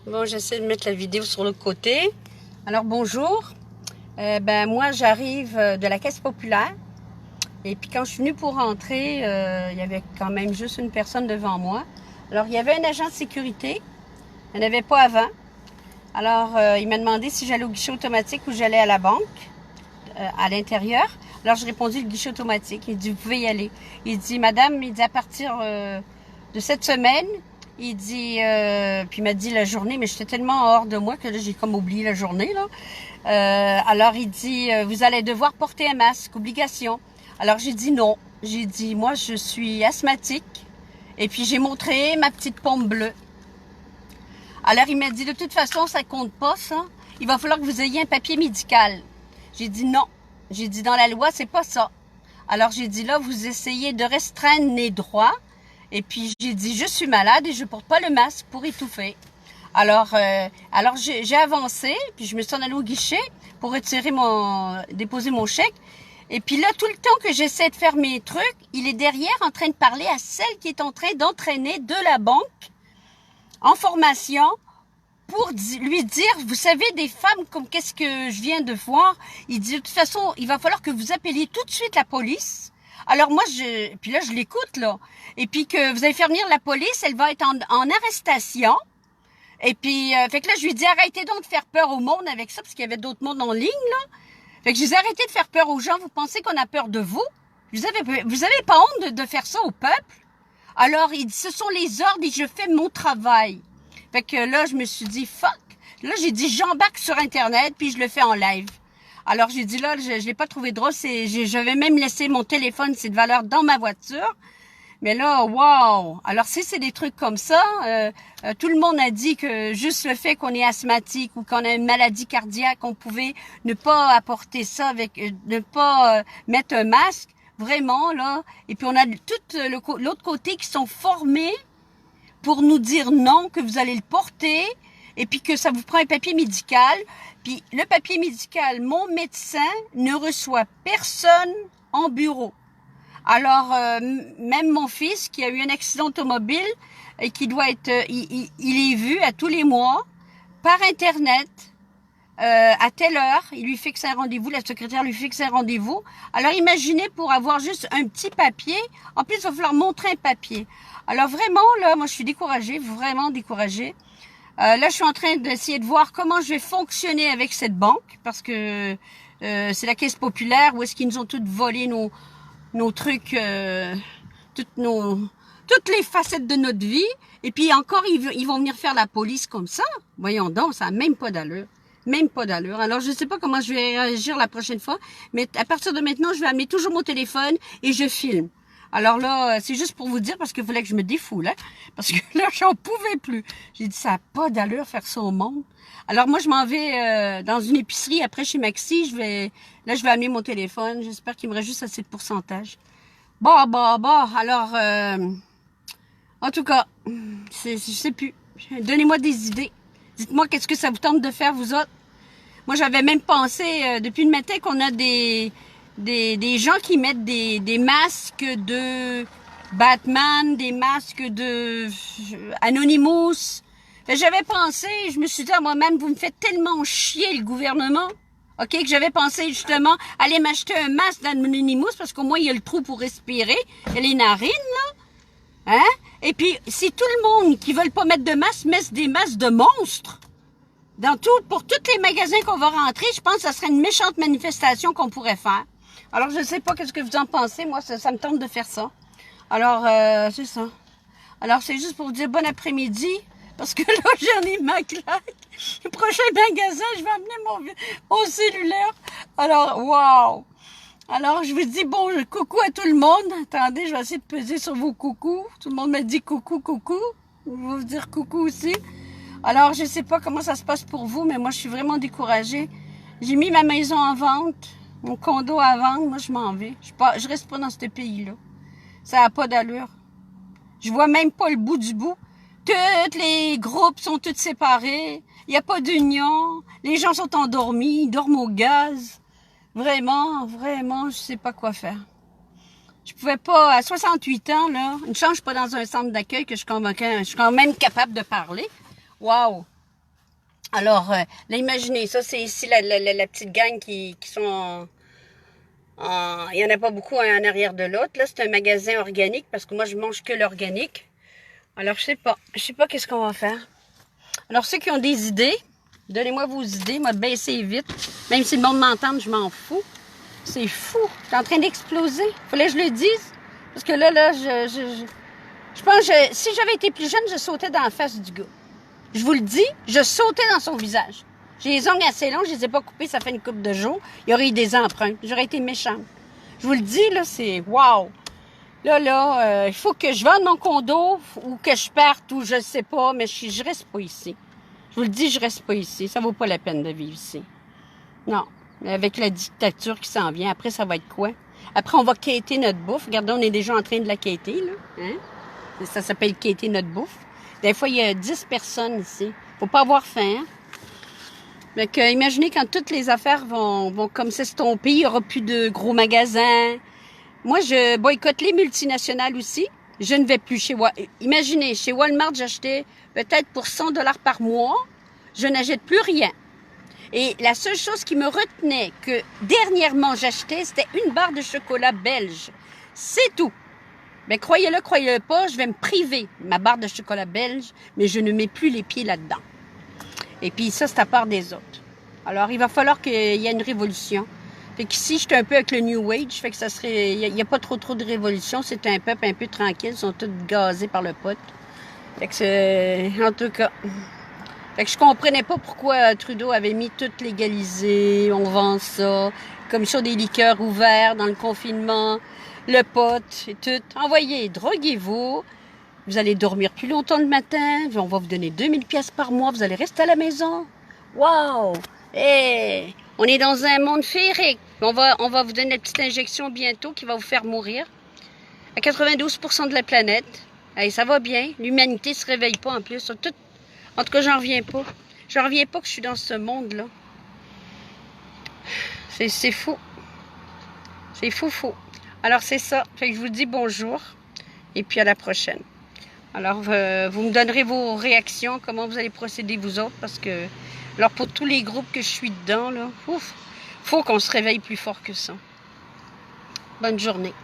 Bon, j'essaie de mettre la vidéo sur le côté. Alors, bonjour. Moi, j'arrive de la Caisse populaire. Et puis, quand je suis venue pour rentrer, il y avait quand même juste une personne devant moi. Alors, il y avait un agent de sécurité. Il n'y en avait pas avant. Alors, il m'a demandé si j'allais au guichet automatique ou j'allais à la banque, à l'intérieur. Alors, j'ai répondu le guichet automatique. Il dit, vous pouvez y aller. Il dit, madame, il dit, à partir de cette semaine, il dit, puis il m'a dit la journée, mais j'étais tellement hors de moi que là, j'ai comme oublié la journée, là. Alors, il dit, vous allez devoir porter un masque, obligation. Alors, j'ai dit non. J'ai dit, moi, je suis asthmatique. Et puis, j'ai montré ma petite pompe bleue. Alors, il m'a dit, de toute façon, ça compte pas, ça. Il va falloir que vous ayez un papier médical. J'ai dit non. J'ai dit, dans la loi, c'est pas ça. Alors, j'ai dit, là, vous essayez de restreindre les droits. Et puis, j'ai dit, je suis malade et je porte pas le masque pour étouffer. Alors j'ai avancé, puis je me suis en allée au guichet pour déposer mon chèque. Et puis là, tout le temps que j'essaie de faire mes trucs, il est derrière en train de parler à celle qui est en train d'entraîner de la banque en formation pour lui dire, vous savez, des femmes comme qu'est-ce que je viens de voir, il dit, de toute façon, il va falloir que vous appeliez tout de suite la police. Alors moi, puis là, je l'écoute, là. Et puis que vous allez faire venir la police, elle va être en arrestation. Et puis, fait que là, je lui dis, arrêtez donc de faire peur au monde avec ça, parce qu'il y avait d'autres mondes en ligne, là. Fait que je dis, arrêtez de faire peur aux gens, vous pensez qu'on a peur de vous? Vous avez pas honte de faire ça au peuple? Alors, il dit, ce sont les ordres et je fais mon travail. Fait que là, je me suis dit, fuck. Là, j'ai dit, j'embarque sur Internet, puis je le fais en live. Alors, j'ai dit, là, je l'ai pas trouvé drôle, j'avais même laissé mon téléphone, c'est de valeur dans ma voiture. Mais là, wow! Alors, si c'est des trucs comme ça, tout le monde a dit que juste le fait qu'on est asthmatique ou qu'on a une maladie cardiaque, on pouvait ne pas apporter ça avec, ne pas mettre un masque, vraiment, là. Et puis, on a tout l'autre côté qui sont formés pour nous dire non, que vous allez le porter, et puis que ça vous prend un papier médical. Puis, le papier médical, mon médecin ne reçoit personne en bureau. Alors, même mon fils qui a eu un accident automobile et qui doit être, il est vu à tous les mois par Internet à telle heure. Il lui fixe un rendez-vous, la secrétaire lui fixe un rendez-vous. Alors, imaginez pour avoir juste un petit papier. En plus, il va falloir montrer un papier. Alors, vraiment, là, moi, je suis découragée, vraiment découragée. Là, je suis en train d'essayer de voir comment je vais fonctionner avec cette banque parce que c'est la Caisse populaire où est-ce qu'ils nous ont toutes volé nos trucs, toutes les facettes de notre vie. Et puis encore, ils vont venir faire la police comme ça. Voyons donc, ça n'a même pas d'allure. Même pas d'allure. Alors, je ne sais pas comment je vais réagir la prochaine fois, mais à partir de maintenant, je vais amener toujours mon téléphone et je filme. Alors là, c'est juste pour vous dire, parce qu'il fallait que je me défoule, hein, parce que là, j'en pouvais plus. J'ai dit, ça n'a pas d'allure faire ça au monde. Alors moi, je m'en vais dans une épicerie, après chez Maxi, je vais amener mon téléphone, j'espère qu'il me reste juste assez de pourcentage. Bon, alors, en tout cas, je sais plus. Donnez-moi des idées. Dites-moi qu'est-ce que ça vous tente de faire, vous autres. Moi, j'avais même pensé, depuis le matin, qu'on a des gens qui mettent des masques de Batman, des masques de Anonymous. J'avais pensé, je me suis dit à moi-même, vous me faites tellement chier le gouvernement, ok, que j'avais pensé justement aller m'acheter un masque d'Anonymous parce qu'au moins il y a le trou pour respirer, il y a les narines là, hein. Et puis si tout le monde qui veulent pas mettre de masque met des masques de monstres, pour tous les magasins qu'on va rentrer, je pense que ça serait une méchante manifestation qu'on pourrait faire. Alors, je ne sais pas qu'est-ce que vous en pensez. Moi, ça me tente de faire ça. Alors, c'est ça. Alors, c'est juste pour vous dire bon après-midi. Parce que là, j'en ai ma claque. Le prochain magasin, je vais amener mon cellulaire. Alors, wow! Alors, je vous dis bon coucou à tout le monde. Attendez, je vais essayer de peser sur vos coucous. Tout le monde m'a dit coucou, coucou. Je vais vous dire coucou aussi. Alors, je sais pas comment ça se passe pour vous, mais moi, je suis vraiment découragée. J'ai mis ma maison en vente, mon condo à vendre. Moi, je m'en vais. Je reste pas dans ce pays-là. Ça n'a pas d'allure. Je vois même pas le bout du bout. Tous les groupes sont tous séparés. Il n'y a pas d'union. Les gens sont endormis. Ils dorment au gaz. Vraiment, je sais pas quoi faire. Je pouvais pas, à 68 ans, là, une chance, je suis pas dans un centre d'accueil que je suis quand même capable de parler. Wow! Alors, là, imaginez, ça, c'est ici la petite gang qui sont il n'y en a pas beaucoup un en arrière de l'autre. Là, c'est un magasin organique parce que moi, je mange que l'organique. Alors, je sais pas. Je sais pas qu'est-ce qu'on va faire. Alors, ceux qui ont des idées, donnez-moi vos idées. Moi, baissez vite. Même si le monde m'entende, je m'en fous. C'est fou. C'est en train d'exploser. Fallait que je le dise. Parce que là, je pense que si j'avais été plus jeune, je sautais dans la face du gars. Je vous le dis, je sautais dans son visage. J'ai les ongles assez longs, je les ai pas coupés, ça fait une couple de jours. Il y aurait eu des empreintes. J'aurais été méchante. Je vous le dis, là, c'est wow. Là, il faut que je vende mon condo ou que je parte ou je sais pas, mais je reste pas ici. Je vous le dis, je reste pas ici. Ça vaut pas la peine de vivre ici. Non. Avec la dictature qui s'en vient, après, ça va être quoi? Après, on va quêter notre bouffe. Regardez, on est déjà en train de la quêter, là. Hein? Ça s'appelle quêter notre bouffe. Des fois, il y a 10 personnes ici. Faut pas avoir faim, hein? Mais que, imaginez quand toutes les affaires vont comme s'estomper, il n'y aura plus de gros magasins. Moi, je boycotte les multinationales aussi. Je ne vais plus chez Walmart. Imaginez, chez Walmart, j'achetais peut-être pour 100 $ par mois. Je n'achète plus rien. Et la seule chose qui me retenait que dernièrement j'achetais, c'était une barre de chocolat belge. C'est tout. Mais croyez-le pas, je vais me priver ma barre de chocolat belge, mais je ne mets plus les pieds là-dedans. Et puis ça, c'est à part des autres. Alors, il va falloir qu'il y ait une révolution. Fait qu'ici, je suis un peu avec le New Age, fait que ça serait... Il n'y a pas trop de révolution, c'est un peuple un peu tranquille, ils sont tous gazés par le pot. Fait que c'est... En tout cas... Fait que je comprenais pas pourquoi Trudeau avait mis tout légalisé, on vend ça, comme sur des liqueurs ouverts dans le confinement, le pot et tout. Envoyez, droguez-vous. Vous allez dormir plus longtemps le matin. On va vous donner 2000 pièces par mois. Vous allez rester à la maison. Wow! Hey! On est dans un monde féerique. On va vous donner une petite injection bientôt qui va vous faire mourir. À 92% de la planète. Hey, ça va bien. L'humanité se réveille pas en plus. En tout cas, j'en reviens pas. J'en reviens pas que je suis dans ce monde-là. C'est fou. C'est fou. Alors, c'est ça. Fait que je vous dis bonjour. Et puis à la prochaine. Alors, vous me donnerez vos réactions, comment vous allez procéder vous autres, parce que, alors pour tous les groupes que je suis dedans, là, faut qu'on se réveille plus fort que ça. Bonne journée.